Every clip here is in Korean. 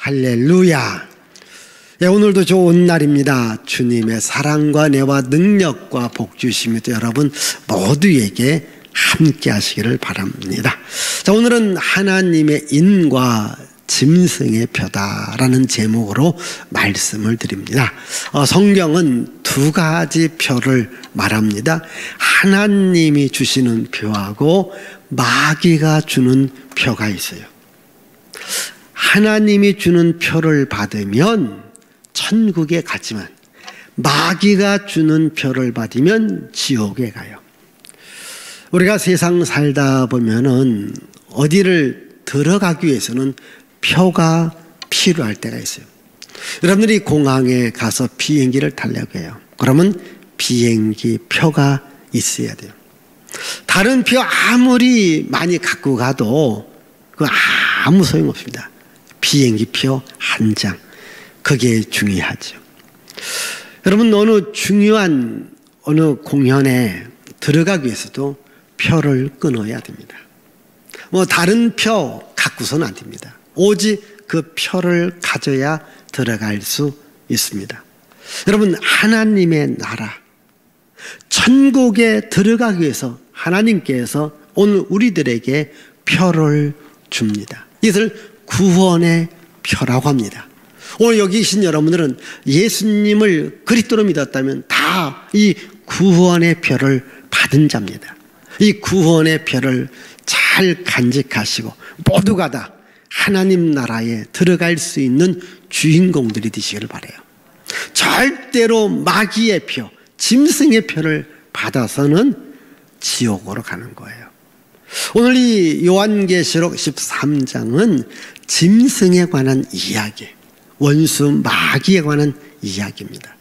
할렐루야. 예, 오늘도 좋은 날입니다. 주님의 사랑과 은혜와 능력과 복 주시며 여러분 모두에게 함께 하시기를 바랍니다. 자, 오늘은 하나님의 인과 짐승의 표다라는 제목으로 말씀을 드립니다. 성경은 두 가지 표를 말합니다. 하나님이 주시는 표하고 마귀가 주는 표가 있어요. 하나님이 주는 표를 받으면 천국에 가지만 마귀가 주는 표를 받으면 지옥에 가요. 우리가 세상 살다 보면은 어디를 들어가기 위해서는 표가 필요할 때가 있어요. 여러분들이 공항에 가서 비행기를 타려고 해요. 그러면 비행기 표가 있어야 돼요. 다른 표 아무리 많이 갖고 가도 그 아무 소용없습니다. 비행기 표 한 장, 그게 중요하죠. 여러분, 어느 공연에 들어가기 위해서도 표를 끊어야 됩니다. 다른 표 갖고서는 안 됩니다. 오직 그 표를 가져야 들어갈 수 있습니다. 여러분, 하나님의 나라, 천국에 들어가기 위해서 하나님께서 오늘 우리들에게 표를 줍니다. 이것을 구원의 표라고 합니다. 오늘 여기 계신 여러분들은 예수님을 그리스도로 믿었다면 다 이 구원의 표를 받은 자입니다. 이 구원의 표를 잘 간직하시고 모두가 다 하나님 나라에 들어갈 수 있는 주인공들이 되시기를 바라요. 절대로 마귀의 표, 짐승의 표를 받아서는 지옥으로 가는 거예요. 오늘 이 요한계시록 13장은 짐승에 관한 이야기, 원수 마귀에 관한 이야기입니다.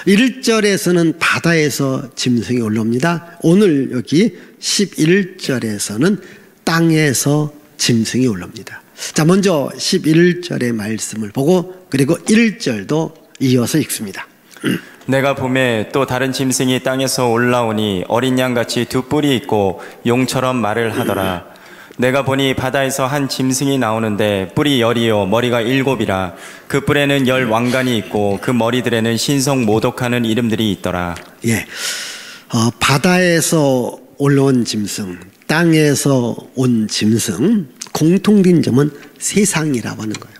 1절에서는 바다에서 짐승이 올라옵니다. 오늘 여기 11절에서는 땅에서 짐승이 올라옵니다. 자, 먼저 11절의 말씀을 보고 그리고 1절도 이어서 읽습니다. 내가 보매 또 다른 짐승이 땅에서 올라오니 어린 양같이 두 뿔이 있고 용처럼 말을 하더라. 내가 보니 바다에서 한 짐승이 나오는데 뿔이 10이요 머리가 7이라. 그 뿔에는 10 왕관이 있고 그 머리들에는 신성 모독하는 이름들이 있더라. 예, 바다에서 올라온 짐승, 땅에서 온 짐승, 공통된 점은 세상이라고 하는 거예요.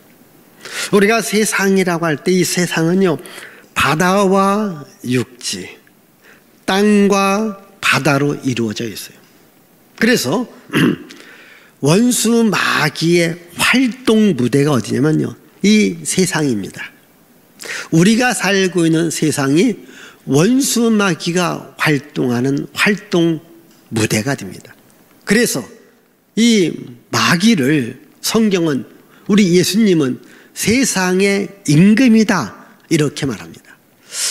우리가 세상이라고 할 때 이 세상은요, 바다와 육지, 땅과 바다로 이루어져 있어요. 그래서 원수 마귀의 활동 무대가 어디냐면요, 이 세상입니다. 우리가 살고 있는 세상이 원수 마귀가 활동하는 활동 무대가 됩니다. 그래서 이 마귀를 성경은, 우리 예수님은 세상의 임금이다 이렇게 말합니다.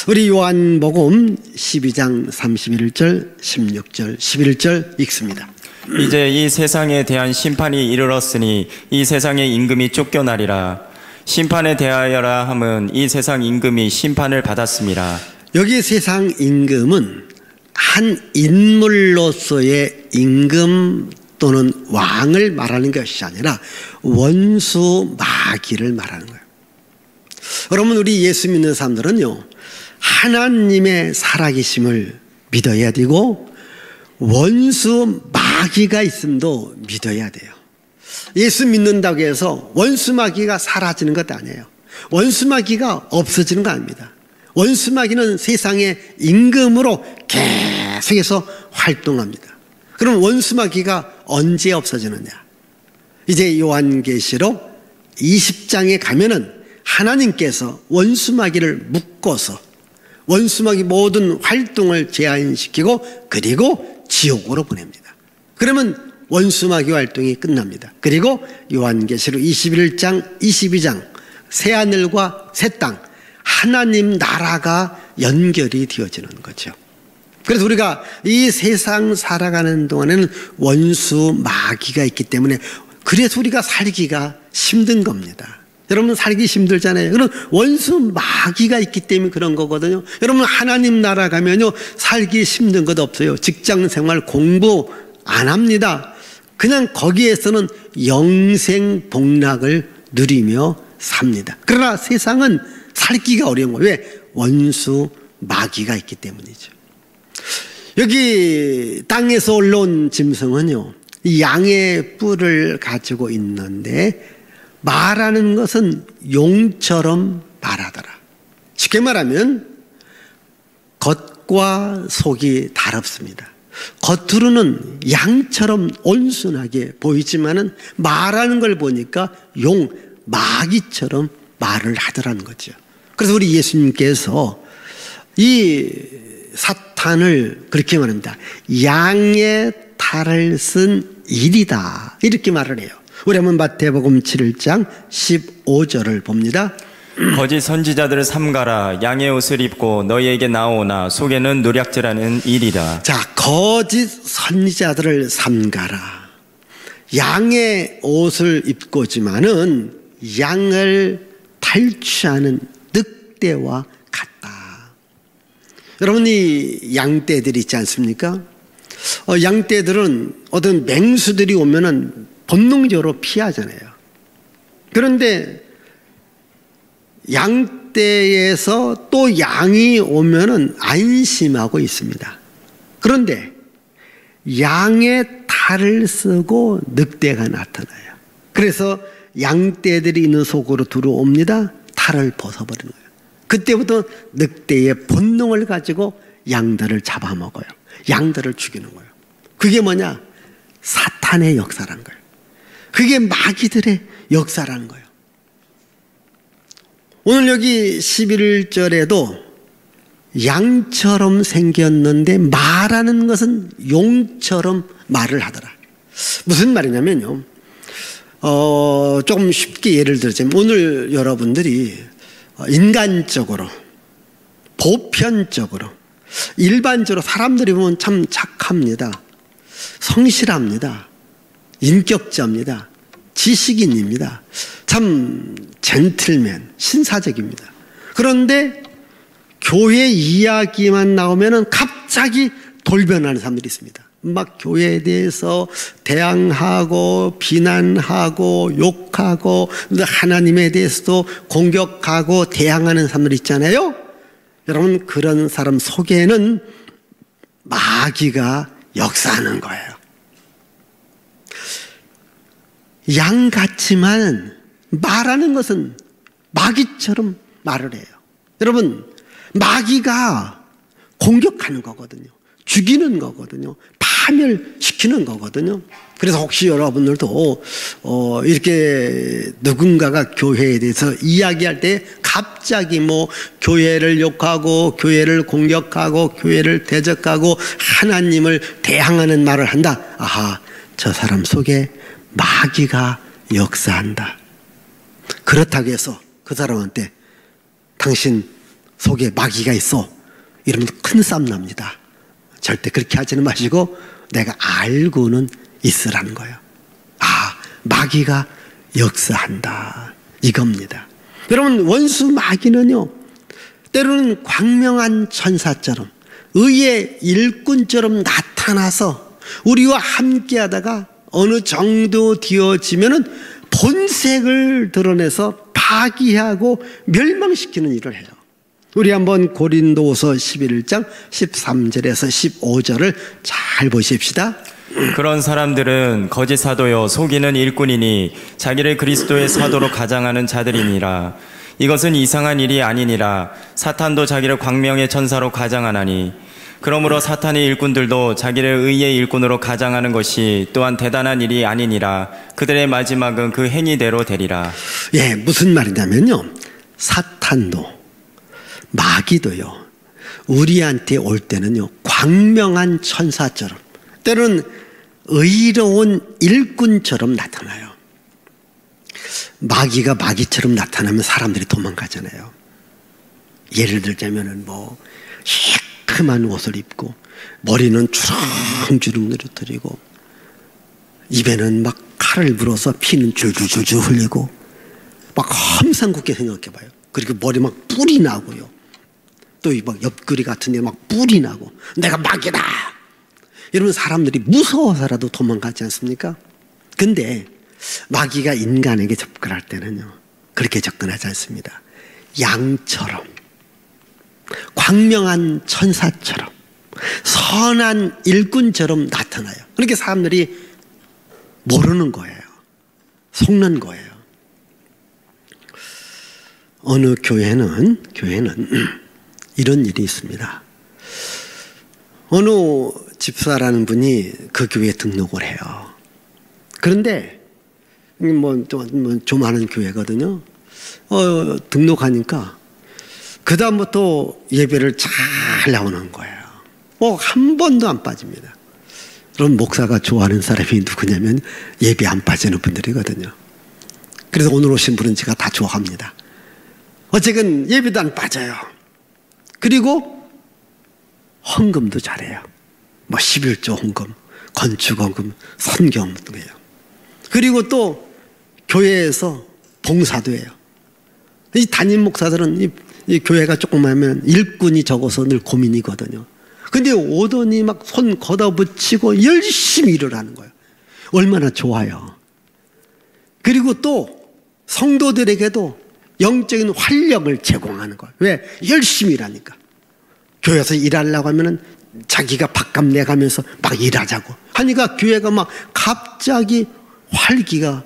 우리 요한복음 12장 31절, 16절, 11절 읽습니다. 이제 이 세상에 대한 심판이 이르렀으니 이 세상의 임금이 쫓겨나리라. 심판에 대하여라 함은 이 세상 임금이 심판을 받았습니다. 여기 세상 임금은 한 인물로서의 임금 또는 왕을 말하는 것이 아니라 원수 마귀를 말하는 거예요. 여러분, 우리 예수 믿는 사람들은요, 하나님의 살아계심을 믿어야 되고 원수 마귀가 있음도 믿어야 돼요. 예수 믿는다고 해서 원수 마귀가 사라지는 것도 아니에요. 원수 마귀가 없어지는 거 아닙니다. 원수 마귀는 세상의 임금으로 계속해서 활동합니다. 그럼 원수 마귀가 언제 없어지느냐? 이제 요한계시록 20장에 가면은 하나님께서 원수 마귀를 묶어서 원수 마귀 모든 활동을 제한시키고 그리고 지옥으로 보냅니다. 그러면 원수 마귀 활동이 끝납니다. 그리고 요한계시록 21장, 22장 새하늘과 새 땅, 하나님 나라가 연결이 되어지는 거죠. 그래서 우리가 이 세상 살아가는 동안에는 원수 마귀가 있기 때문에 그래서 우리가 살기가 힘든 겁니다. 여러분, 살기 힘들잖아요. 그럼 원수 마귀가 있기 때문에 그런 거거든요. 여러분, 하나님 나라 가면요, 살기 힘든 것 없어요. 직장 생활, 공부 안 합니다. 그냥 거기에서는 영생 복락을 누리며 삽니다. 그러나 세상은 살기가 어려운 거예요. 왜? 원수 마귀가 있기 때문이죠. 여기 땅에서 올라온 짐승은요, 이 양의 뿔을 가지고 있는데 말하는 것은 용처럼 말하더라. 쉽게 말하면 겉과 속이 다릅습니다. 겉으로는 양처럼 온순하게 보이지만은 말하는 걸 보니까 용, 마귀처럼 말을 하더라는 거죠. 그래서 우리 예수님께서 이 사탄을 그렇게 말합니다. 양의 탈을 쓴 일이다, 이렇게 말을 해요. 우리 한번 마태복음 7장 15절을 봅니다. 거짓 선지자들을 삼가라. 양의 옷을 입고 너희에게 나오나 속에는 노략질하는 일이다. 자, 거짓 선지자들을 삼가라. 양의 옷을 입고지만은 양을 탈취하는 늑대와 같다. 여러분, 이 양떼들이 있지 않습니까? 양떼들은 어떤 맹수들이 오면은 본능적으로 피하잖아요. 그런데 양떼에서 또 양이 오면은 안심하고 있습니다. 그런데 양의 탈을 쓰고 늑대가 나타나요. 그래서 양떼들이 있는 속으로 들어옵니다. 탈을 벗어버리는 거예요. 그때부터 늑대의 본능을 가지고 양들을 잡아먹어요. 양들을 죽이는 거예요. 그게 뭐냐? 사탄의 역사라는 거예요. 그게 마귀들의 역사라는 거예요. 오늘 여기 11절에도 양처럼 생겼는데 말하는 것은 용처럼 말을 하더라. 무슨 말이냐면요, 조금 쉽게 예를 들자면 오늘 여러분들이 인간적으로, 보편적으로, 일반적으로 사람들이 보면 참 착합니다. 성실합니다. 인격자입니다. 지식인입니다. 참 젠틀맨, 신사적입니다. 그런데 교회 이야기만 나오면은 갑자기 돌변하는 사람들이 있습니다. 막 교회에 대해서 대항하고 비난하고 욕하고 하나님에 대해서도 공격하고 대항하는 사람들 있잖아요. 여러분, 그런 사람 속에는 마귀가 역사하는 거예요. 양 같지만 말하는 것은 마귀처럼 말을 해요. 여러분, 마귀가 공격하는 거거든요. 죽이는 거거든요. 파멸시키는 거거든요. 그래서 혹시 여러분들도 이렇게 누군가가 교회에 대해서 이야기할 때 갑자기 뭐 교회를 욕하고 교회를 공격하고 교회를 대적하고 하나님을 대항하는 말을 한다. 아하, 저 사람 속에 마귀가 역사한다. 그렇다고 해서 그 사람한테 당신 속에 마귀가 있어, 이러면 큰 싸움 납니다. 절대 그렇게 하지는 마시고 내가 알고는 있으라는 거예요. 아, 마귀가 역사한다, 이겁니다. 여러분, 원수 마귀는요, 때로는 광명한 천사처럼 의의 일꾼처럼 나타나서 우리와 함께 하다가 어느 정도 되어지면은 본색을 드러내서 파기하고 멸망시키는 일을 해요. 우리 한번 고린도서 11장 13절에서 15절을 잘 보십시다. 그런 사람들은 거짓 사도요 속이는 일꾼이니 자기를 그리스도의 사도로 가장하는 자들이니라. 이것은 이상한 일이 아니니라. 사탄도 자기를 광명의 천사로 가장하나니 그러므로 사탄의 일꾼들도 자기를 의의 일꾼으로 가장하는 것이 또한 대단한 일이 아니니라. 그들의 마지막은 그 행위대로 되리라. 예, 무슨 말이냐면요, 사탄도 마귀도요 우리한테 올 때는요 광명한 천사처럼, 때로는 의로운 일꾼처럼 나타나요. 마귀가 마귀처럼 나타나면 사람들이 도망가잖아요. 예를 들자면은 뭐 시큼한 옷을 입고 머리는 주렁주렁 늘어뜨리고 입에는 막 칼을 불어서 피는 줄줄줄줄 흘리고 막 험상궂게 생각해봐요. 그리고 머리 막 뿔이 나고요. 또 막 옆구리 같은 데 막 뿔이 나고 내가 마귀다 이러면 사람들이 무서워서라도 도망가지 않습니까? 근데 마귀가 인간에게 접근할 때는요 그렇게 접근하지 않습니다. 양처럼, 광명한 천사처럼, 선한 일꾼처럼 나타나요. 그렇게 사람들이 모르는 거예요. 속는 거예요. 어느 교회는 이런 일이 있습니다. 어느 집사라는 분이 그 교회에 등록을 해요. 그런데 좀 아는 교회거든요. 등록하니까 그 다음부터 예배를 잘 나오는 거예요. 한 번도 안 빠집니다. 그럼 목사가 좋아하는 사람이 누구냐면 예배 안 빠지는 분들이거든요. 그래서 오늘 오신 분은 제가 다 좋아합니다. 어쨌든 예배도 안 빠져요. 그리고 헌금도 잘해요. 11조 헌금, 건축 헌금, 선교도 해요. 그리고 또 교회에서 봉사도 해요. 이 담임 목사들은 이 교회가 조금 하면 일꾼이 적어서 늘 고민이거든요. 근데 오더니 막 손 걷어붙이고 열심히 일을 하는 거예요. 얼마나 좋아요. 그리고 또 성도들에게도 영적인 활력을 제공하는 거예요. 왜? 열심히 일하니까. 교회에서 일하려고 하면은 자기가 밥값 내가면서 막 일하자고 하니까 교회가 막 갑자기 활기가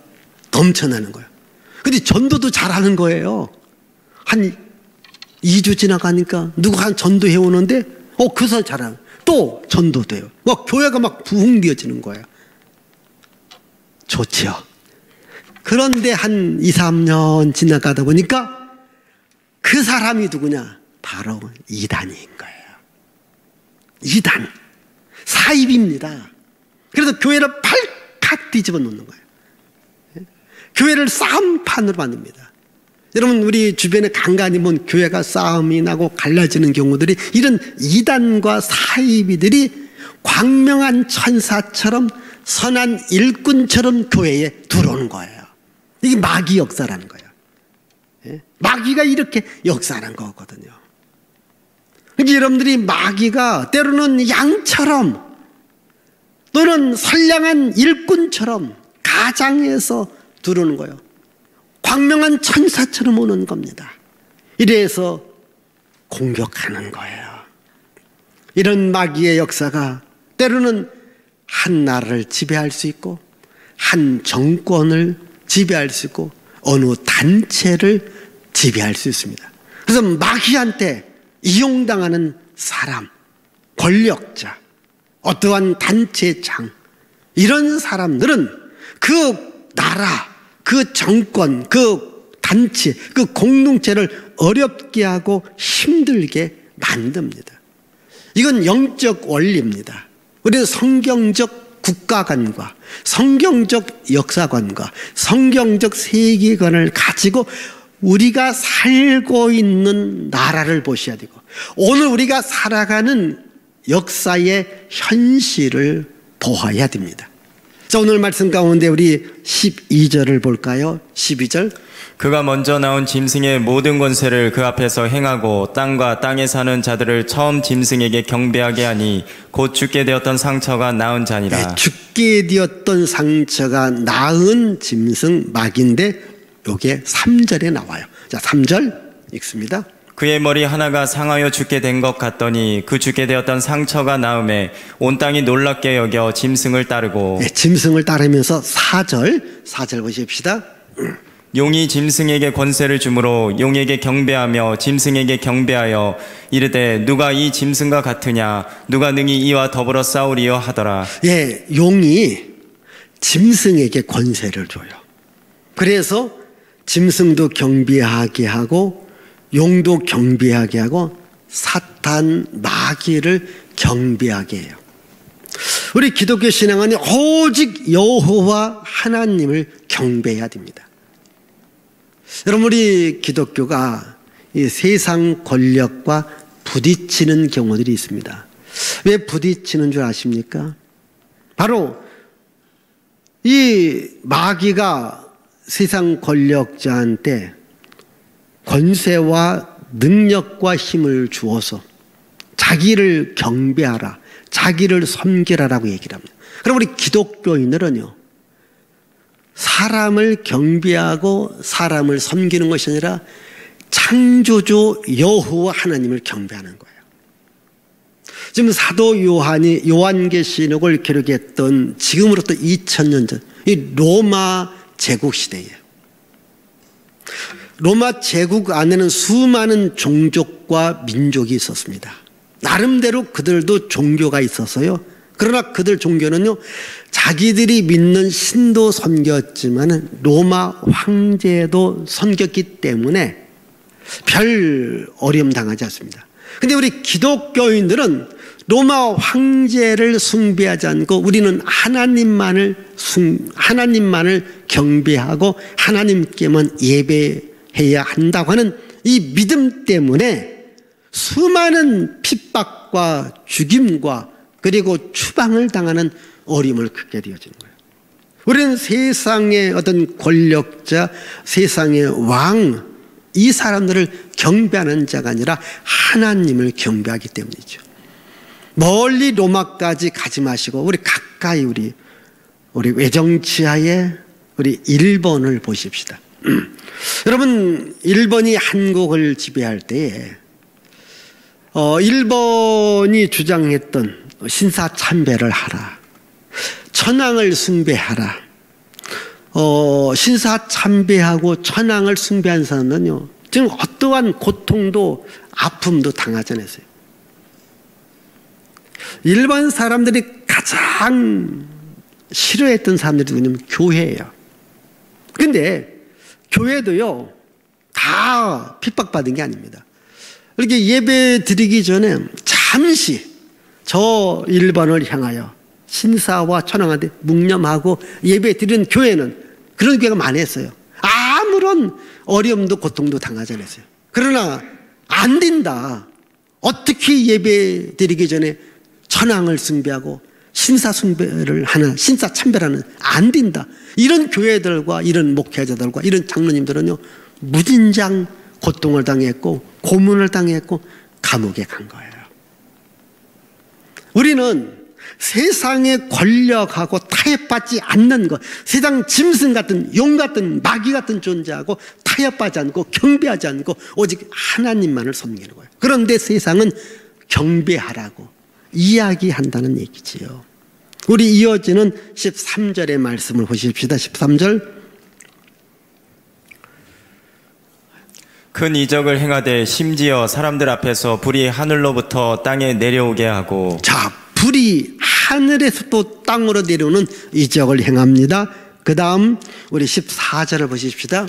넘쳐나는 거예요. 근데 전도도 잘하는 거예요. 한 2주 지나가니까 누가 한 전도해 오는데 그 사람 잘하는 또 전도돼요. 교회가 막 부흥되어지는 거예요. 좋죠. 그런데 한 2, 3년 지나가다 보니까 그 사람이 누구냐? 바로 이단인 거예요. 이단. 사입입니다. 그래서 교회를 발칵 뒤집어 놓는 거예요. 교회를 싸움판으로 만듭니다. 여러분 우리 주변에 간간히 보면 교회가 싸움이 나고 갈라지는 경우들이 이런 이단과 사이비들이 광명한 천사처럼 선한 일꾼처럼 교회에 들어오는 거예요. 이게 마귀 역사라는 거예요. 마귀가 이렇게 역사하는 거거든요. 그러니까 여러분들이 마귀가 때로는 양처럼 또는 선량한 일꾼처럼 가장해서 들어오는 거예요. 광명한 천사처럼 오는 겁니다. 이래서 공격하는 거예요. 이런 마귀의 역사가 때로는 한 나라를 지배할 수 있고 한 정권을 지배할 수 있고 어느 단체를 지배할 수 있습니다. 그래서 마귀한테 이용당하는 사람, 권력자, 어떠한 단체장 이런 사람들은 그 나라, 그 정권, 그 단체, 그 공동체를 어렵게 하고 힘들게 만듭니다. 이건 영적 원리입니다. 우리는 성경적 국가관과 성경적 역사관과 성경적 세계관을 가지고 우리가 살고 있는 나라를 보셔야 되고 오늘 우리가 살아가는 역사의 현실을 보아야 됩니다. 자, 오늘 말씀 가운데 우리 12절을 볼까요? 12절. 그가 먼저 나온 짐승의 모든 권세를 그 앞에서 행하고 땅과 땅에 사는 자들을 처음 짐승에게 경배하게 하니 곧 죽게 되었던 상처가 나은 자니라. 네, 죽게 되었던 상처가 나은 짐승 마귀인데 요게 3절에 나와요. 자, 3절 읽습니다. 그의 머리 하나가 상하여 죽게 된 것 같더니 그 죽게 되었던 상처가 나음에 온 땅이 놀랍게 여겨 짐승을 따르고. 네, 짐승을 따르면서 4절 보십시다. 용이 짐승에게 권세를 주므로 용에게 경배하며 짐승에게 경배하여 이르되 누가 이 짐승과 같으냐 누가 능히 이와 더불어 싸우리요 하더라. 예, 용이 짐승에게 권세를 줘요. 그래서 짐승도 경배하게 하고 용도 경배하게 하고 사탄 마귀를 경배하게 해요. 우리 기독교 신앙은 오직 여호와 하나님을 경배해야 됩니다. 여러분 우리 기독교가 이 세상 권력과 부딪히는 경우들이 있습니다. 왜 부딪히는 줄 아십니까? 바로 이 마귀가 세상 권력자한테 권세와 능력과 힘을 주어서 자기를 경배하라, 자기를 섬기라라고 얘기를 합니다. 그럼 우리 기독교인들은요, 사람을 경배하고 사람을 섬기는 것이 아니라 창조주 여호와 하나님을 경배하는 거예요. 지금 사도 요한이 요한계시록을 기록했던 지금으로부터 2000년 전 이 로마 제국 시대예요. 로마 제국 안에는 수많은 종족과 민족이 있었습니다. 나름대로 그들도 종교가 있었어요. 그러나 그들 종교는요, 자기들이 믿는 신도 섬겼지만 로마 황제도 섬겼기 때문에 별 어려움 당하지 않습니다. 근데 우리 기독교인들은 로마 황제를 숭배하지 않고 우리는 하나님만을 경배하고 하나님께만 예배해야 한다고 하는 이 믿음 때문에 수많은 핍박과 죽임과 그리고 추방을 당하는 어려움을 겪게 되어지는 거예요. 우리는 세상의 어떤 권력자, 세상의 왕, 이 사람들을 경배하는 자가 아니라 하나님을 경배하기 때문이죠. 멀리 로마까지 가지 마시고 우리 가까이 우리 외정치하에 우리 일본을 보십시다. 여러분, 일본이 한국을 지배할 때에 일본이 주장했던 신사참배를 하라, 천황을 숭배하라. 신사참배하고 천황을 숭배한 사람은요, 지금 어떠한 고통도 아픔도 당하지 않았어요. 일본 사람들이 가장 싫어했던 사람들이 누구냐면 교회예요. 근데 교회도요, 다 핍박받은 게 아닙니다. 이렇게 예배 드리기 전에 잠시 저 일본을 향하여 신사와 천황한테 묵념하고 예배 드리는 교회는 그런 교회가 많이 했어요. 아무런 어려움도 고통도 당하지 않았어요. 그러나 안 된다. 어떻게 예배 드리기 전에 천황을 숭배하고 신사 숭배를 하는, 신사 참배라는, 안 된다. 이런 교회들과 이런 목회자들과 이런 장로님들은요, 무진장 고통을 당했고 고문을 당했고 감옥에 간 거예요. 우리는 세상의 권력하고 타협받지 않는 것, 세상 짐승 같은, 용 같은, 마귀 같은 존재하고 타협하지 않고 경배하지 않고 오직 하나님만을 섬기는 거예요. 그런데 세상은 경배하라고 이야기한다는 얘기지요. 우리 이어지는 13절의 말씀을 보십시다. 13절. 큰 이적을 행하되 심지어 사람들 앞에서 불이 하늘로부터 땅에 내려오게 하고. 자, 불이 하늘에서 또 땅으로 내려오는 이적을 행합니다. 그 다음 우리 14절을 보십시다.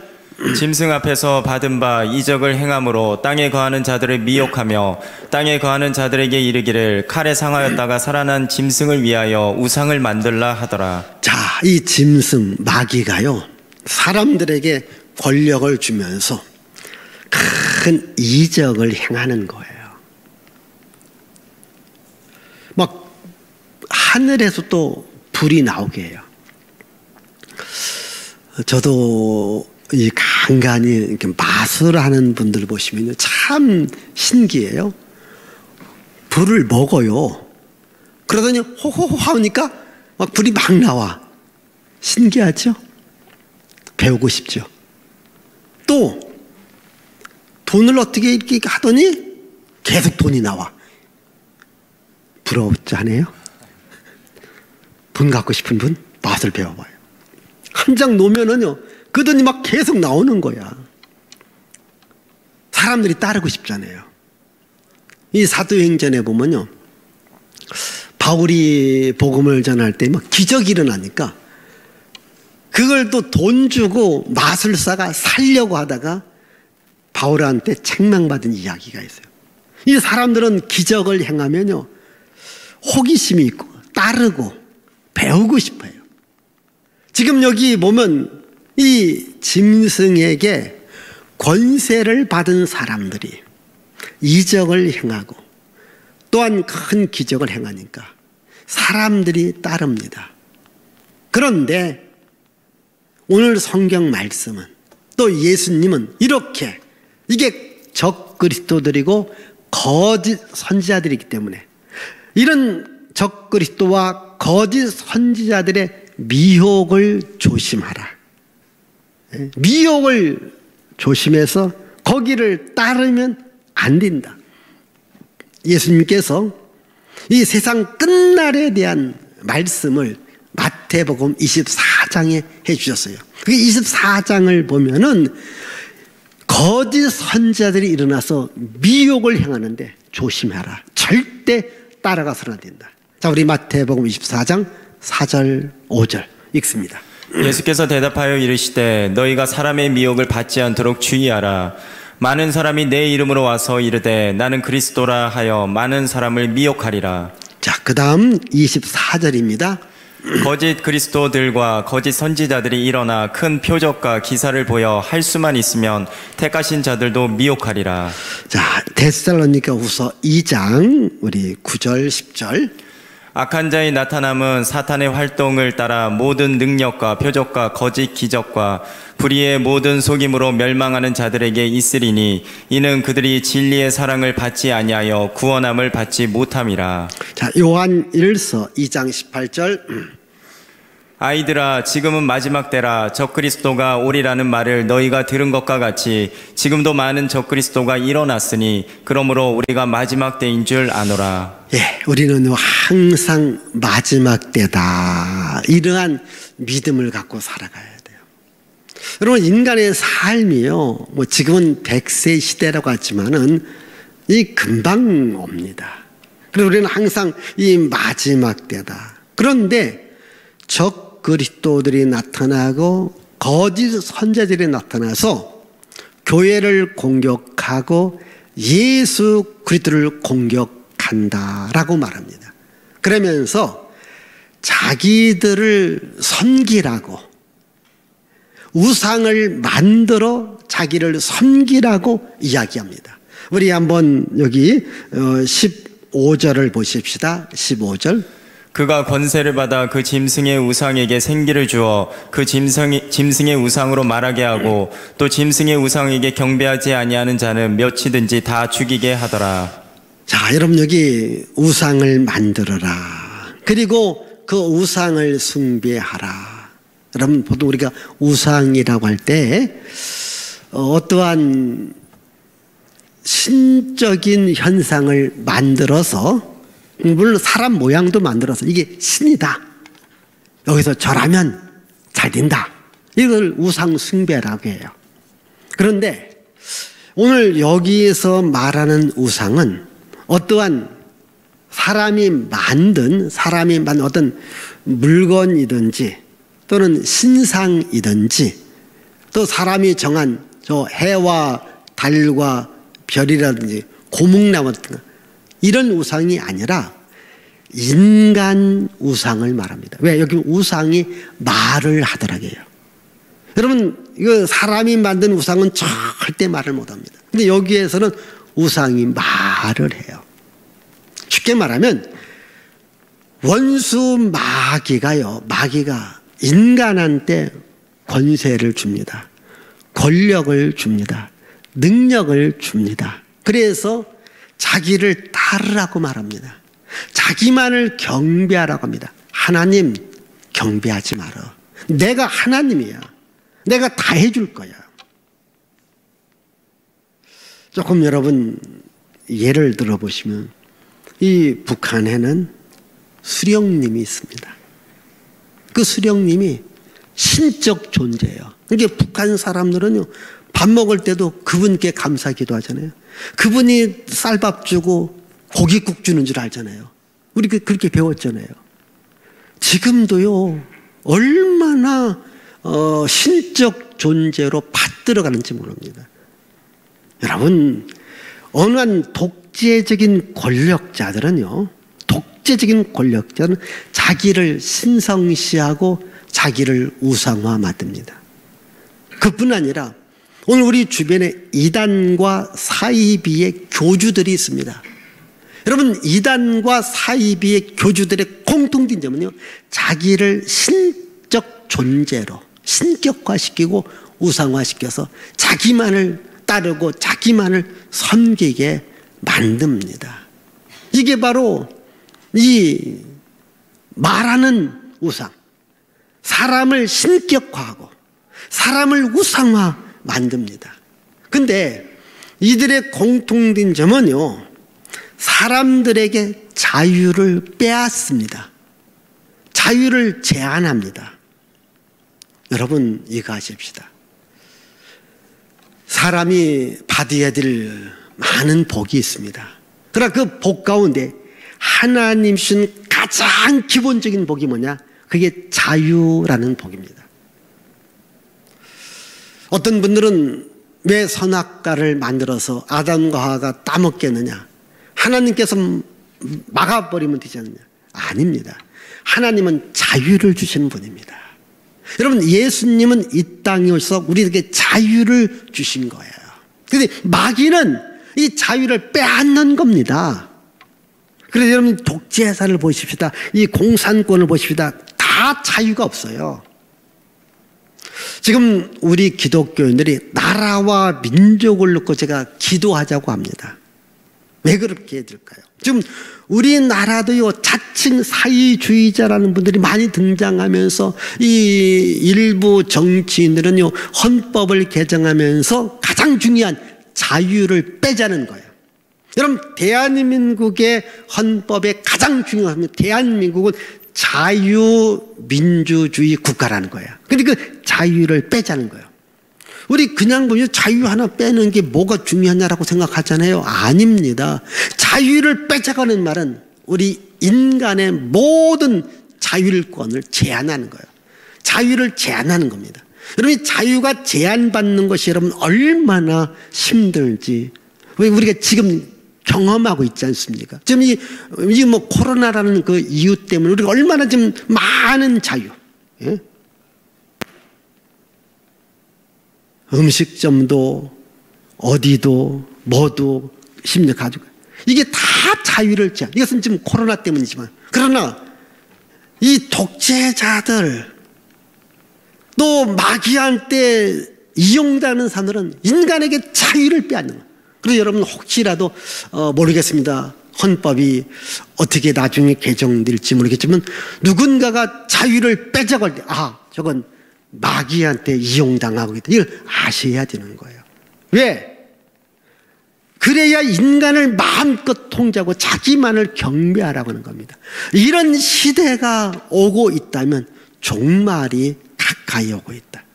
짐승 앞에서 받은 바 이적을 행함으로 땅에 거하는 자들을 미혹하며 땅에 거하는 자들에게 이르기를 칼에 상하였다가 살아난 짐승을 위하여 우상을 만들라 하더라. 자, 이 짐승 마귀가요, 사람들에게 권력을 주면서 큰 이적을 행하는 거예요. 막 하늘에서 또 불이 나오게 해요. 저도 이 간간히 이렇게 마술하는 분들 보시면 참 신기해요. 불을 먹어요. 그러더니 호호호 하니까 막 불이 막 나와. 신기하죠? 배우고 싶죠? 또 돈을 어떻게 이렇게 하더니 계속 돈이 나와. 부럽지 않아요? 돈 갖고 싶은 분 맛을 배워봐요. 한 장 놓으면은요, 그 돈이 막 계속 나오는 거야. 사람들이 따르고 싶잖아요. 이 사도행전에 보면요, 바울이 복음을 전할 때 막 기적이 일어나니까 그걸 또 돈 주고 마술사가 살려고 하다가 바울한테 책망받은 이야기가 있어요. 이 사람들은 기적을 행하면요, 호기심이 있고 따르고 배우고 싶어요. 지금 여기 보면 이 짐승에게 권세를 받은 사람들이 이적을 행하고 또한 큰 기적을 행하니까 사람들이 따릅니다. 그런데 오늘 성경 말씀은, 또 예수님은 이렇게, 이게 적그리스도들이고 거짓 선지자들이기 때문에 이런 적그리스도와 거짓 선지자들의 미혹을 조심하라. 미혹을 조심해서 거기를 따르면 안 된다. 예수님께서 이 세상 끝날에 대한 말씀을 마태복음 24장에 해주셨어요. 그 24장을 보면은 거짓 선지자들이 일어나서 미혹을 행하는데 조심해라. 절대 따라가서는 안 된다. 자, 우리 마태복음 24장 4절 5절 읽습니다. 예수께서 대답하여 이르시되 너희가 사람의 미혹을 받지 않도록 주의하라. 많은 사람이 내 이름으로 와서 이르되 나는 그리스도라 하여 많은 사람을 미혹하리라. 자, 그 다음 24절입니다. 거짓 그리스도들과 거짓 선지자들이 일어나 큰 표적과 기사를 보여 할 수만 있으면 택하신 자들도 미혹하리라. 자, 데살로니가후서 2장 우리 9절 10절. 악한 자의 나타남은 사탄의 활동을 따라 모든 능력과 표적과 거짓 기적과 불의의 모든 속임으로 멸망하는 자들에게 있으리니 이는 그들이 진리의 사랑을 받지 아니하여 구원함을 받지 못함이라. 자, 요한 1서 2장 18절. 아이들아, 지금은 마지막 때라. 적그리스도가 오리라는 말을 너희가 들은 것과 같이 지금도 많은 적그리스도가 일어났으니 그러므로 우리가 마지막 때인 줄 아노라. 예, 우리는 항상 마지막 때다. 이러한 믿음을 갖고 살아가야 돼요. 여러분, 인간의 삶이요, 뭐 지금은 100세 시대라고 하지만은 이 금방 옵니다. 그래서 우리는 항상 이 마지막 때다. 그런데 적그리스도들이 나타나고 거짓 선지자들이 나타나서 교회를 공격하고 예수 그리스도를 공격한다라고 말합니다. 그러면서 자기들을 섬기라고, 우상을 만들어 자기를 섬기라고 이야기합니다. 우리 한번 여기 15절을 보십시다. 15절. 그가 권세를 받아 그 짐승의 우상에게 생기를 주어 그 짐승의 우상으로 말하게 하고 또 짐승의 우상에게 경배하지 아니하는 자는 몇이든지 다 죽이게 하더라. 자, 여러분, 여기 우상을 만들어라. 그리고 그 우상을 숭배하라. 여러분, 보통 우리가 우상이라고 할 때 어떠한 신적인 현상을 만들어서, 물론 사람 모양도 만들어서 이게 신이다, 여기서 절하면 잘 된다, 이걸 우상 숭배라고 해요. 그런데 오늘 여기에서 말하는 우상은 어떠한 사람이 만든 어떤 물건이든지 또는 신상이든지 또 사람이 정한 저 해와 달과 별이라든지 고목나무 같은 거, 이런 우상이 아니라 인간 우상을 말합니다. 왜? 여기 우상이 말을 하더라고요. 여러분, 이거 사람이 만든 우상은 절대 말을 못합니다. 근데 여기에서는 우상이 말을 해요. 쉽게 말하면 원수 마귀가 인간한테 권세를 줍니다. 권력을 줍니다. 능력을 줍니다. 그래서 자기를 따르라고 말합니다. 자기만을 경배하라고 합니다. 하나님 경배하지 마라. 내가 하나님이야. 내가 다 해줄 거야. 조금 여러분 예를 들어보시면 이 북한에는 수령님이 있습니다. 그 수령님이 신적 존재예요. 그러니까 북한 사람들은요, 밥 먹을 때도 그분께 감사기도 하잖아요. 그분이 쌀밥 주고 고깃국 주는 줄 알잖아요. 우리 그렇게 배웠잖아요. 지금도요, 얼마나 신적 존재로 받들어가는지 모릅니다. 여러분, 어느 한 독재적인 권력자들은 자기를 신성시하고 자기를 우상화 만듭니다. 그뿐 아니라 오늘 우리 주변에 이단과 사이비의 교주들이 있습니다. 여러분, 이단과 사이비의 교주들의 공통된 점은요, 자기를 신적 존재로 신격화시키고 우상화시켜서 자기만을 따르고 자기만을 섬기게 만듭니다. 이게 바로 이 말하는 우상, 사람을 신격화하고 사람을 우상화 만듭니다. 근데 이들의 공통된 점은요, 사람들에게 자유를 빼앗습니다. 자유를 제한합니다. 여러분, 이거 아십시다. 사람이 받아야 될 많은 복이 있습니다. 그러나 그 복 가운데 하나님 주신 가장 기본적인 복이 뭐냐? 그게 자유라는 복입니다. 어떤 분들은 왜 선악과를 만들어서 아담과 하와가 따먹게 했느냐? 하나님께서 막아버리면 되지 않느냐? 아닙니다. 하나님은 자유를 주시는 분입니다. 여러분, 예수님은 이 땅에 오셔서 우리에게 자유를 주신 거예요. 그런데 마귀는 이 자유를 빼앗는 겁니다. 그래서 여러분, 독재사를 보십시다. 이 공산권을 보십시다. 다 자유가 없어요. 지금 우리 기독교인들이 나라와 민족을 놓고 제가 기도하자고 합니다. 왜 그렇게 될까요? 지금 우리나라도요, 자칭 사회주의자라는 분들이 많이 등장하면서 이 일부 정치인들은요, 헌법을 개정하면서 가장 중요한 자유를 빼자는 거예요. 여러분, 대한민국의 헌법의 가장 중요한 대한민국은 자유민주주의 국가라는 거예요. 근데 그 자유를 빼자는 거예요. 우리 그냥 보면 자유 하나 빼는 게 뭐가 중요하냐라고 생각하잖아요. 아닙니다. 자유를 빼자가는 말은 우리 인간의 모든 자율권을 제한하는 거예요. 자유를 제한하는 겁니다. 여러분, 자유가 제한받는 것이 여러분 얼마나 힘들지 우리가 지금 경험하고 있지 않습니까? 지금 이 뭐 코로나라는 그 이유 때문에 우리가 얼마나 지금 많은 자유, 예? 음식점도 어디도 뭐도 심지어 가지고 이게 다 자유를 제한. 이것은 지금 코로나 때문이지만, 그러나 이 독재자들 또 마귀한테 이용당하는 사람들은 인간에게 자유를 빼앗는 거예요. 그래서 여러분 혹시라도 모르겠습니다. 헌법이 어떻게 나중에 개정될지 모르겠지만 누군가가 자유를 빼자고 할 때 저건 마귀한테 이용당하고 있다. 이걸 아셔야 되는 거예요. 왜? 그래야 인간을 마음껏 통제하고 자기만을 경배하라고 하는 겁니다. 이런 시대가 오고 있다면 종말이 가까이 오고 있다.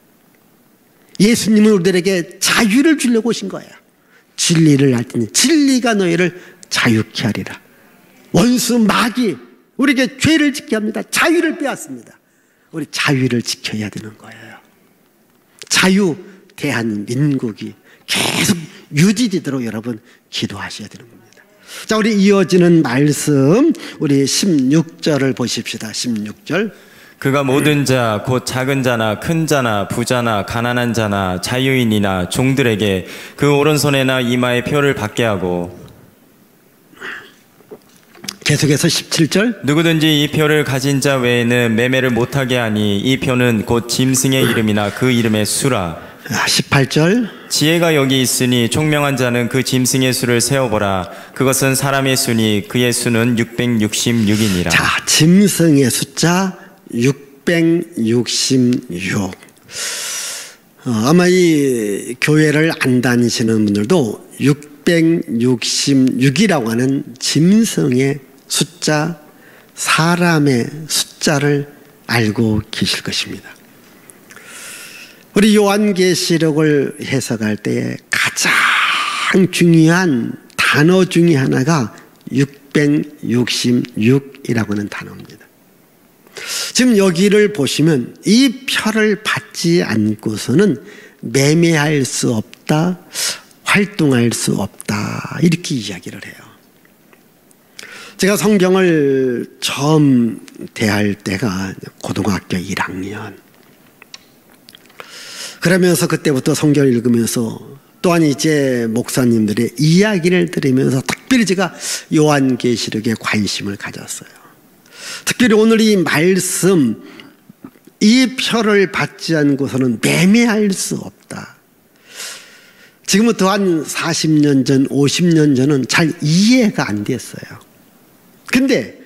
예수님은 우리들에게 자유를 주려고 오신 거예요. 진리를 알 때는 진리가 너희를 자유케 하리라. 원수 마귀 우리에게 죄를 짓게 합니다. 자유를 빼앗습니다. 우리 자유를 지켜야 되는 거예요. 자유 대한민국이 계속 유지되도록 여러분 기도하셔야 되는 겁니다. 자, 우리 이어지는 말씀 우리 16절을 보십시다. 16절. 그가 모든 자 곧 작은 자나 큰 자나 부자나 가난한 자나 자유인이나 종들에게 그 오른손에나 이마에 표를 받게 하고, 계속해서 17절. 누구든지 이 표를 가진 자 외에는 매매를 못하게 하니 이 표는 곧 짐승의 이름이나 그 이름의 수라. 18절. 지혜가 여기 있으니 총명한 자는 그 짐승의 수를 세어보라. 그것은 사람의 수니 그의 수는 666이니라. 자, 짐승의 숫자 666. 아마 이 교회를 안 다니시는 분들도 666이라고 하는 짐승의 숫자, 사람의 숫자를 알고 계실 것입니다. 우리 요한계시록을 해석할 때 가장 중요한 단어 중에 하나가 666이라고 하는 단어입니다. 지금 여기를 보시면 이 표를 받지 않고서는 매매할 수 없다, 활동할 수 없다, 이렇게 이야기를 해요. 제가 성경을 처음 대할 때가 고등학교 1학년. 그러면서 그때부터 성경을 읽으면서 또한 이제 목사님들의 이야기를 들으면서 특별히 제가 요한계시록에 관심을 가졌어요. 특별히 오늘 이 말씀, 이 표를 받지 않고서는 매매할 수 없다. 지금부터 한 40년 전, 50년 전은 잘 이해가 안 됐어요. 근데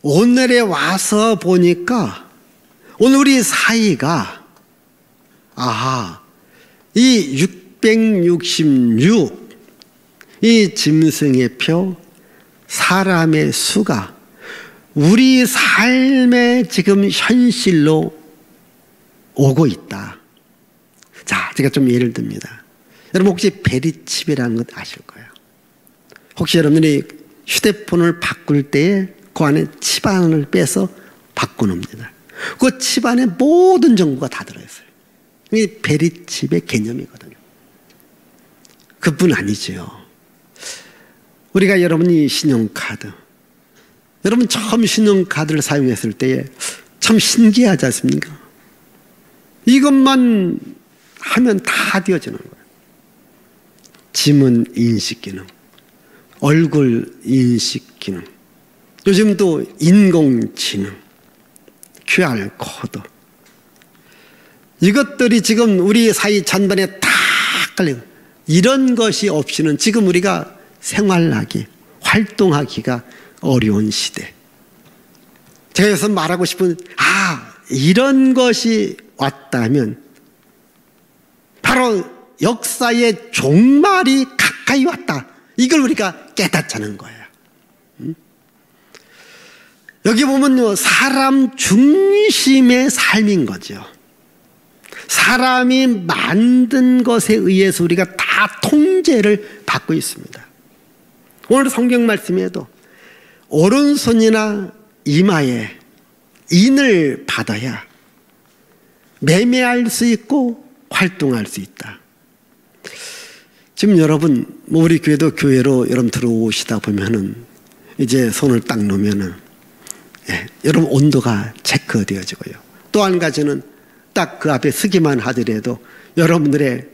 오늘에 와서 보니까 오늘 우리 사이가 아하, 이 666, 이 짐승의 표, 사람의 수가 우리 삶의 지금 현실로 오고 있다. 자, 제가 좀 예를 듭니다. 여러분 혹시 베리칩이라는 것 아실 거예요. 혹시 여러분들이 휴대폰을 바꿀 때에 그 안에 칩 안을 빼서 바꿔놓습니다. 그 칩 안에 모든 정보가 다 들어있어요. 이게 베리칩의 개념이거든요. 그뿐 아니죠. 우리가 여러분이 신용카드, 여러분 처음 신용카드를 사용했을 때에 참 신기하지 않습니까? 이것만 하면 다 되어지는 거예요. 지문 인식 기능, 얼굴 인식 기능, 요즘 또 인공지능, QR코드, 이것들이 지금 우리 사회 전반에 다 깔리고, 이런 것이 없이는 지금 우리가 생활하기, 활동하기가 어려운 시대. 제가 여기서 말하고 싶은, 이런 것이 왔다면 바로 역사의 종말이 가까이 왔다. 이걸 우리가 깨닫자는 거예요. 여기 보면요, 사람 중심의 삶인 거죠. 사람이 만든 것에 의해서 우리가 다 통제를 받고 있습니다. 오늘 성경 말씀에도 오른손이나 이마에 인을 받아야 매매할 수 있고 활동할 수 있다. 지금 여러분, 우리 교회도 교회로 여러분 들어오시다 보면은 이제 손을 딱 놓으면은 여러분 온도가 체크되어지고요. 또 한 가지는 딱 그 앞에 서기만 하더라도 여러분들의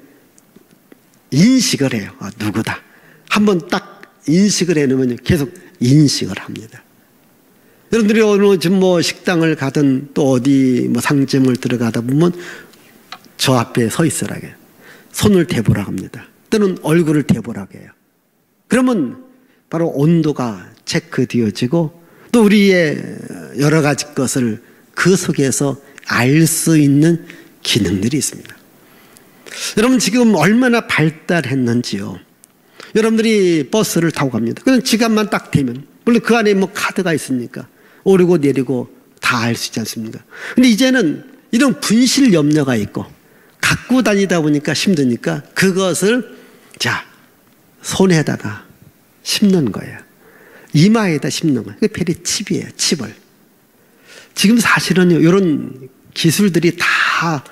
인식을 해요. 누구다. 한번 딱 인식을 해놓으면 계속 인식을 합니다. 여러분들이 어느 지금 뭐 식당을 가든 또 어디 뭐 상점을 들어가다 보면 저 앞에 서 있으라고 해요. 손을 대보라고 합니다. 또는 얼굴을 대보라고 해요. 그러면 바로 온도가 체크되어지고 또 우리의 여러 가지 것을 그 속에서 알 수 있는 기능들이 있습니다. 여러분 지금 얼마나 발달했는지요. 여러분들이 버스를 타고 갑니다. 그냥 지갑만 딱 대면, 물론 그 안에 뭐 카드가 있으니까 오르고 내리고 다 알 수 있지 않습니까? 근데 이제는 이런 분실 염려가 있고 갖고 다니다 보니까 힘드니까 그것을 자 손에다가 심는 거예요. 이마에다 심는 거예요. 그게 베리칩이에요. 칩을. 지금 사실은요, 이런 기술들이 다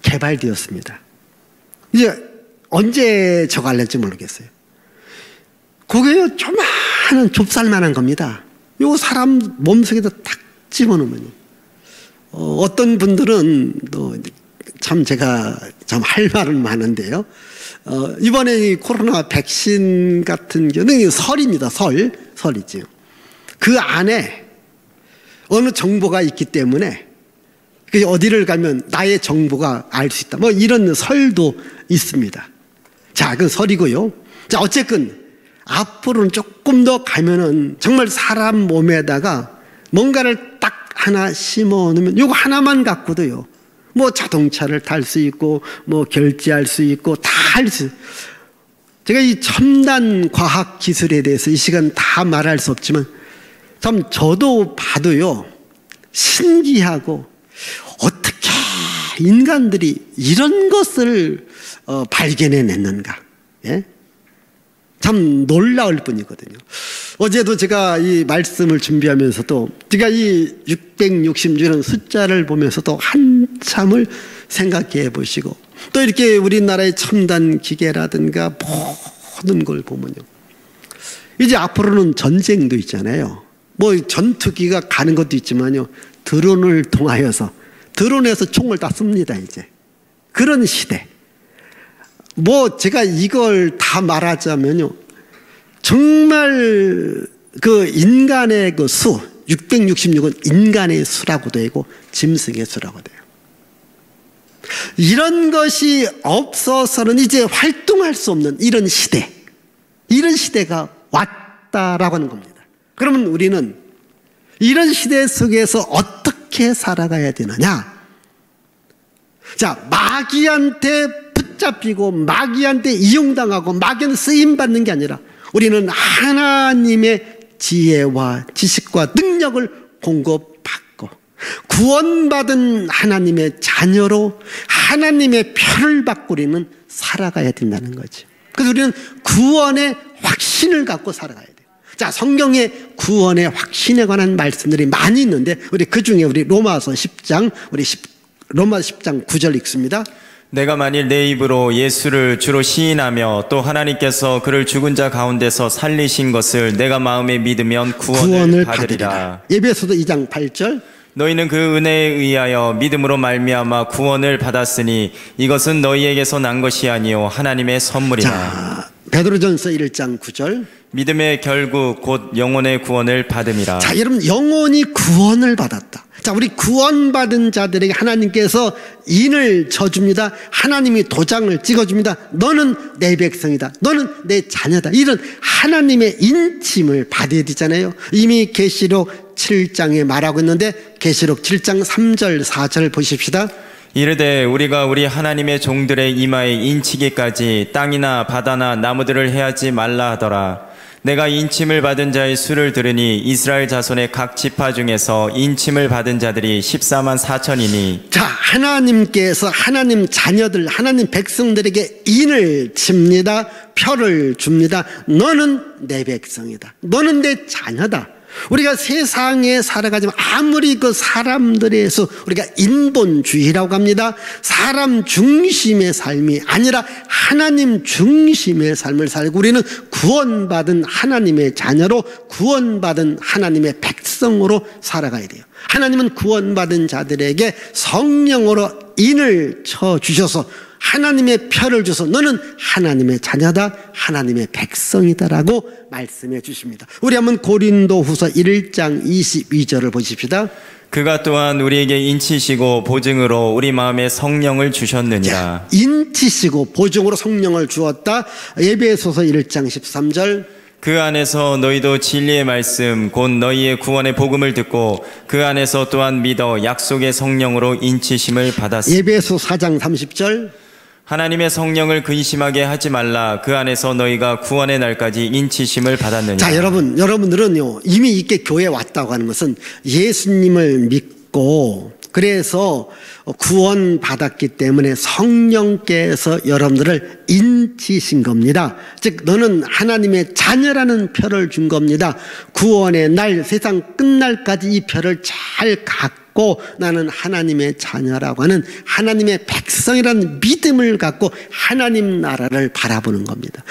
개발되었습니다. 이제 언제 저거 알릴지 모르겠어요. 그게요, 조그마한 좁쌀만한 겁니다. 요 사람 몸속에다 딱 집어넣으면요. 어떤 분들은 또 참 제가 참 할 말은 많은데요. 이번에 이 코로나 백신 같은 경우는 설입니다. 설이지요. 그 안에 어느 정보가 있기 때문에 어디를 가면 나의 정보가 알 수 있다. 뭐 이런 설도 있습니다. 자, 그건 설이고요. 자, 어쨌든 앞으로는 조금 더 가면은 정말 사람 몸에다가 뭔가를 딱 하나 심어 놓으면 요거 하나만 갖고도요. 뭐 자동차를 탈 수 있고 뭐 결제할 수 있고 다 할 수. 제가 이 첨단 과학 기술에 대해서 이 시간 다 말할 수 없지만 참 저도 봐도요. 신기하고 어떻게 인간들이 이런 것을 발견해냈는가. 예? 참 놀라울 뿐이거든요. 어제도 제가 이 말씀을 준비하면서도 제가 이 666이라는 숫자를 보면서도 한참을 생각해 보시고 또 이렇게 우리나라의 첨단 기계라든가 모든 걸 보면요. 이제 앞으로는 전쟁도 있잖아요. 뭐 전투기가 가는 것도 있지만요. 드론을 통하여서 드론에서 총을 다 씁니다. 이제 그런 시대. 뭐 제가 이걸 다 말하자면요. 정말 그 인간의 그 수, 666은 인간의 수라고 되고 짐승의 수라고 돼요. 이런 것이 없어서는 이제 활동할 수 없는 이런 시대, 이런 시대가 왔다라고 하는 겁니다. 그러면 우리는 이런 시대 속에서 어떻게 살아가야 되느냐? 자, 마귀한테 붙잡히고 마귀한테 이용당하고 마귀한테 쓰임받는 게 아니라 우리는 하나님의 지혜와 지식과 능력을 공급받고 구원받은 하나님의 자녀로 하나님의 표를 받고 우리는 살아가야 된다는 거지. 그래서 우리는 구원의 확신을 갖고 살아가야 돼요. 자, 성경에 구원의 확신에 관한 말씀들이 많이 있는데 우리 그중에 우리 로마서 10장 로마서 10장 9절 읽습니다. 내가 만일 내 입으로 예수를 주로 시인하며 또 하나님께서 그를 죽은 자 가운데서 살리신 것을 내가 마음에 믿으면 구원을 받으리라. 에베소서 2장 8절. 너희는 그 은혜에 의하여 믿음으로 말미암아 구원을 받았으니 이것은 너희에게서 난 것이 아니요 하나님의 선물이라. 자, 베드로전서 1장 9절. 믿음의 결국 곧 영혼의 구원을 받음이라. 자, 여러분, 영혼이 구원을 받았다. 자, 우리 구원받은 자들에게 하나님께서 인을 쳐줍니다. 하나님이 도장을 찍어줍니다. 너는 내 백성이다. 너는 내 자녀다. 이런 하나님의 인침을 받아야 되잖아요. 이미 계시록 7장에 말하고 있는데 계시록 7장 3절 4절 보십시다. 이르되 우리가 우리 하나님의 종들의 이마에 인치기까지 땅이나 바다나 나무들을 해하지 말라 하더라. 내가 인침을 받은 자의 수를 들으니 이스라엘 자손의 각 지파 중에서 인침을 받은 자들이 14만 4천이니. 자, 하나님께서 하나님 자녀들, 하나님 백성들에게 인을 칩니다. 표를 줍니다. 너는 내 백성이다. 너는 내 자녀다. 우리가 세상에 살아가지만 아무리 그 사람들에서 우리가 인본주의라고 합니다. 사람 중심의 삶이 아니라 하나님 중심의 삶을 살고 우리는 구원받은 하나님의 자녀로 구원받은 하나님의 백성으로 살아가야 돼요. 하나님은 구원받은 자들에게 성령으로 인을 쳐주셔서 하나님의 표를 줘서 너는 하나님의 자녀다, 하나님의 백성이다라고 말씀해 주십니다. 우리 한번 고린도후서 1장 22절을 보십시다. 그가 또한 우리에게 인치시고 보증으로 우리 마음에 성령을 주셨느니라. 자, 인치시고 보증으로 성령을 주었다. 에베소서 1장 13절. 그 안에서 너희도 진리의 말씀 곧 너희의 구원의 복음을 듣고 그 안에서 또한 믿어 약속의 성령으로 인치심을 받았으니. 에베소 4장 30절. 하나님의 성령을 근심하게 하지 말라. 그 안에서 너희가 구원의 날까지 인치심을 받았느니라. 자, 여러분들은요, 이미 이렇게 교회에 왔다고 하는 것은 예수님을 믿고 그래서 구원받았기 때문에 성령께서 여러분들을 인치신 겁니다. 즉 너는 하나님의 자녀라는 표를 준 겁니다. 구원의 날, 세상 끝날까지 이 표를 잘 갖고 나는 하나님의 자녀라고 하는 하나님의 백성이라는 믿음을 갖고 하나님 나라를 바라보는 겁니다.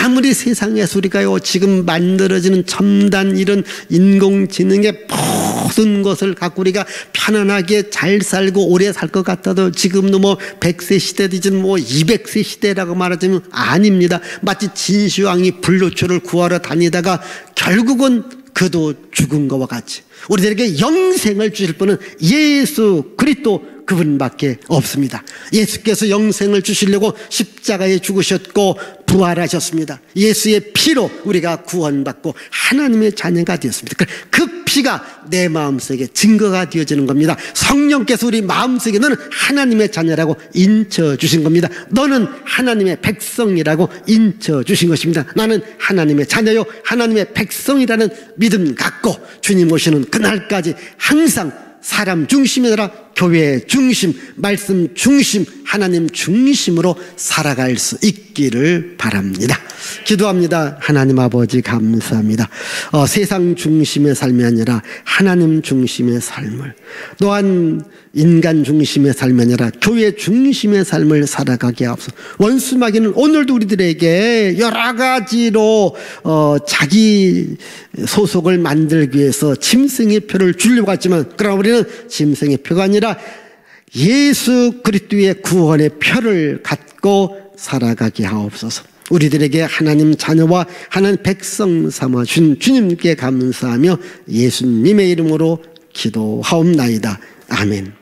아무리 세상에서 우리가요 지금 만들어지는 첨단 이런 인공지능의 모든 것을 갖고 우리가 편안하게 잘 살고 오래 살 것 같아도 지금도 뭐 100세 시대든 뭐 200세 시대라고 말하자면 아닙니다. 마치 진시황이 불로초를 구하러 다니다가 결국은 그도 죽은 것과 같이 우리들에게 영생을 주실 분은 예수 그리스도 그분밖에 없습니다. 예수께서 영생을 주시려고 십자가에 죽으셨고 부활하셨습니다. 예수의 피로 우리가 구원받고 하나님의 자녀가 되었습니다. 그 피가 내 마음속에 증거가 되어지는 겁니다. 성령께서 우리 마음속에 너는 하나님의 자녀라고 인쳐주신 겁니다. 너는 하나님의 백성이라고 인쳐주신 것입니다. 나는 하나님의 자녀요 하나님의 백성이라는 믿음 갖고 주님 오시는 그날까지 항상 사람 중심이 아니라 교회 중심, 말씀 중심, 하나님 중심으로 살아갈 수 있기를 바랍니다. 기도합니다. 하나님 아버지 감사합니다. 세상 중심의 삶이 아니라 하나님 중심의 삶을, 또한 인간 중심의 삶이 아니라 교회 중심의 삶을 살아가게 하옵소서. 원수 마귀는 오늘도 우리들에게 여러 가지로 자기 소속을 만들기 위해서 짐승의 표를 주려고 하지만, 그러나 우리는 짐승의 표가 아니라 예수 그리스도의 구원의 표를 갖고 살아가게 하옵소서. 우리들에게 하나님 자녀와 하나님 백성 삼아 준 주님께 감사하며 예수님의 이름으로 기도하옵나이다. 아멘.